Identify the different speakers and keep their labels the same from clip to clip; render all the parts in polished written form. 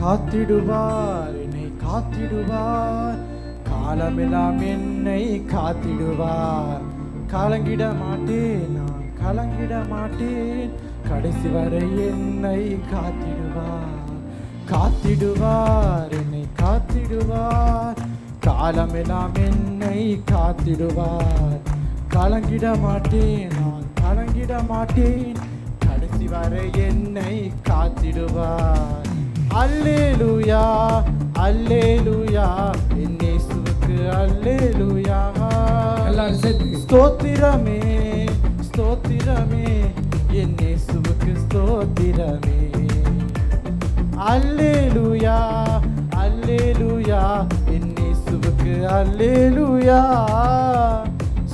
Speaker 1: காத்திடுவார், என்னை காத்திடுவார், காலமெல்லாம் என்னை காத்திடுவார். கலங்கிட மாட்டேன், நான் கலங்கிட மாட்டேன், கடைசி வரை என்னை காத்திடுவார். காத்திடுவார், என்னை காத்திடுவார், காலமெல்லாம் என்னை காத்திடுவார். கலங்கிட மாட்டேன், நான் கலங்கிட மாட்டேன், கடைசி வரை என்னை காத்திடுவார். அல்லேலூயா அல்லேலூயா, என் இயேசுவுக்கு அல்லேலூயா.
Speaker 2: எல்லாரும் சேர்த்து
Speaker 1: ஸ்தோத்திரமே ஸ்தோத்திரமே, என் இயேசுவுக்கு ஸ்தோத்திரமே. அல்லேலூயா அல்லேலூயா, என் இயேசுவுக்கு அல்லேலூயா.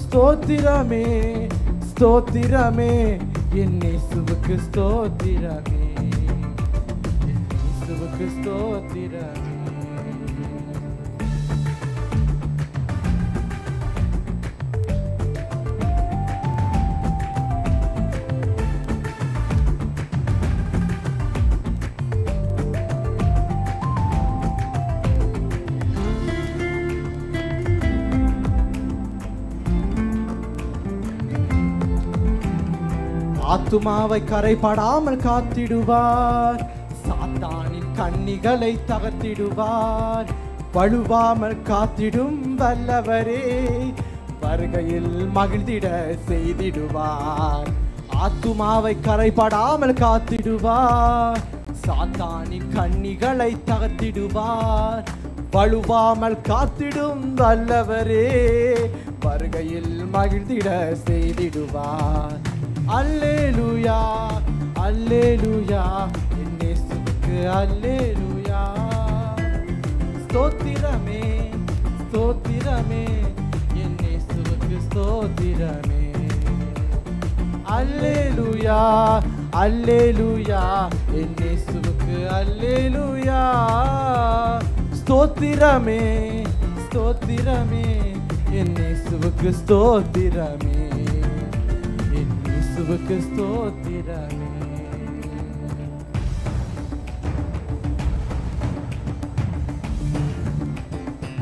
Speaker 1: ஸ்தோத்திரமே ஸ்தோத்திரமே, என் இயேசுவுக்கு ஸ்தோத்திரமே, என் இயேசுவுக்கு ஸ்தோத்திரமே. ஆத்துமாவை கரைபடாமல் காத்திடுவார், சாத்தானின் கண்ணிகளை தகர்த்திடுவார். வழுவாமல் காத்திடும் வல்லவரே, வருகையில் மகிழ்ந்திட செய்திடுவார். ஆத்துமாவை கரைபடாமல் காத்திடுவார், சாத்தானின் கண்ணிகளை தகர்த்திடுவார். வழுவாமல் காத்திடும் வல்லவரே, வருகையில் மகிழ்ந்திட செய்திடுவார். அல்லேலூயா அல்லேலூயா, என் இயேசுவுக்கு அல்லேலூயா. ஸ்தோத்திரமே ஸ்தோத்திரமே, என் இயேசுவுக்கு ஸ்தோத்திரமே. அல்லேலூயா அல்லேலூயா, என் இயேசுவுக்கு அல்லேலூயா. ஸ்தோத்திரமே ஸ்தோத்திரமே, என் இயேசுவுக்கு ஸ்தோத்திரமே, என் இயேசுவுக்கு ஸ்தோத்திரமே.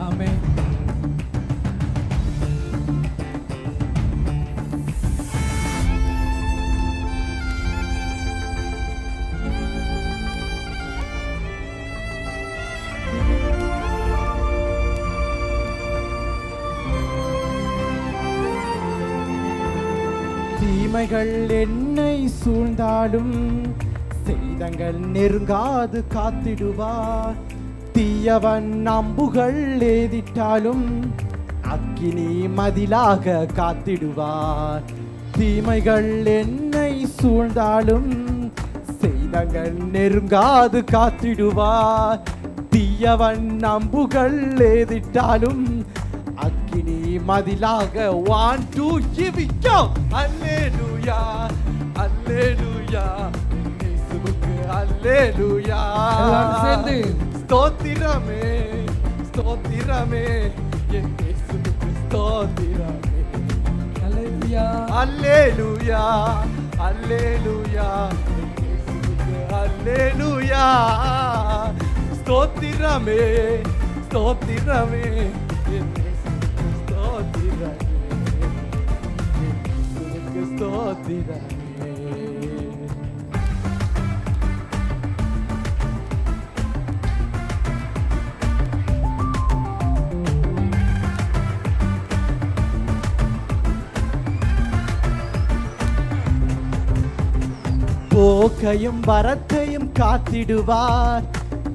Speaker 2: ஆமென்.
Speaker 1: தீமைகள் என்னை சூழ்ந்தாலும் செய்தங்கள் நெருங்காது காத்திடுவார். தீயவன் அம்புகள் ஏதிட்டாலும் அக்கினி மதிலாக காத்திடுவார். தீமைகள் என்னை சூழ்ந்தாலும் செய்தங்கள் நெருங்காது காத்திடுவார். தீயவன் அம்புகள் ஏதிட்டாலும் அக்கினி மதிலாக. 1 2 ஜெபிக்கோ. அல்லேலூயா அல்லேலூயா, இயேசுவுக்கு அல்லேலூயா.
Speaker 2: எல்லாரும் சேர்ந்து
Speaker 1: ஸ்தோத்திரமே ஸ்தோத்திரமே, என் இயேசுவுக்கு ஸ்தோத்திரமே.
Speaker 2: அல்லேலூயா
Speaker 1: அல்லேலூயா அல்லேலூயா, என் இயேசுவுக்கு அல்லேலூயா. ஸ்தோத்திரமே ஸ்தோத்திரமே, என் இயேசுவுக்கு ஸ்தோத்திரமே, என் இயேசுவுக்கு ஸ்தோத்திரமே. போக்கையும் வரத்தையும் காத்திடுவார்,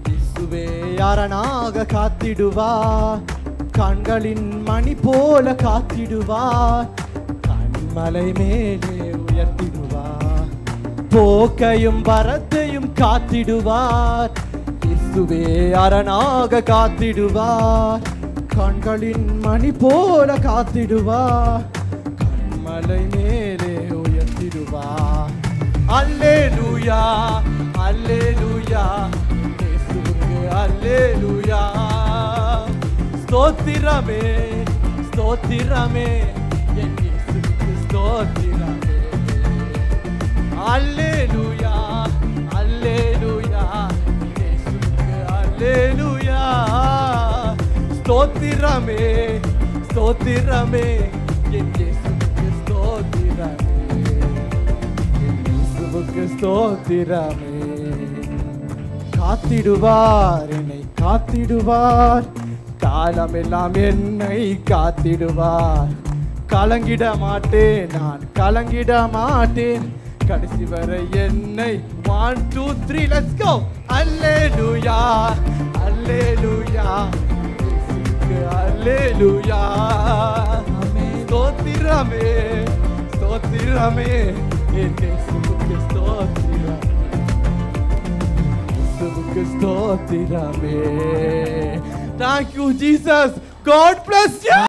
Speaker 1: இயேசுவே அரணாக காத்திடுவார். கண்களின் மணி போல காத்திடுவார், கண்மலை மேலே உயர்த்திடுவார். போக்கையும் வரத்தையும் காத்திடுவார், இயேசுவே அரணாக காத்திடுவார். கண்களின் மணி போல காத்திடுவார், கண்மலை மேலே உயர்த்திடுவார். அல்லேலூயா அல்லேலூயா, இயேசுவுக்கு அல்லேலூயா. ஸ்தோத்திரமே ஸ்தோத்திரமே, என் இயேசுவுக்கு ஸ்தோத்திரமே. அல்லேலூயா அல்லேலூயா, இயேசுவுக்கு ஸ்தோத்திரமே ஸ்தோத்திரமே என் இயேசுவுக்கு ஸ்தோத்திரமே என் இயேசுவுக்கு ஸ்தோத்திரமே காத்திடுவார் என்னை காத்திடுவார் காலமெல்லாம் என்னை காத்திடுவார் கலங்கிட மாட்டேன் நான் கலங்கிட மாட்டேன் கடைசி வரை என்னை 1 2 3 let's go அல்லேலூயா அல்லேலூயா இயேசுவுக்கு அல்லேலூயா ஸ்தோத்திரமே ஸ்தோத்திரமே என் இயேசுவுக்கு ஸ்தோத்திரமே இயேசுவுக்கு ஸ்தோத்திரமே thank you Jesus God bless you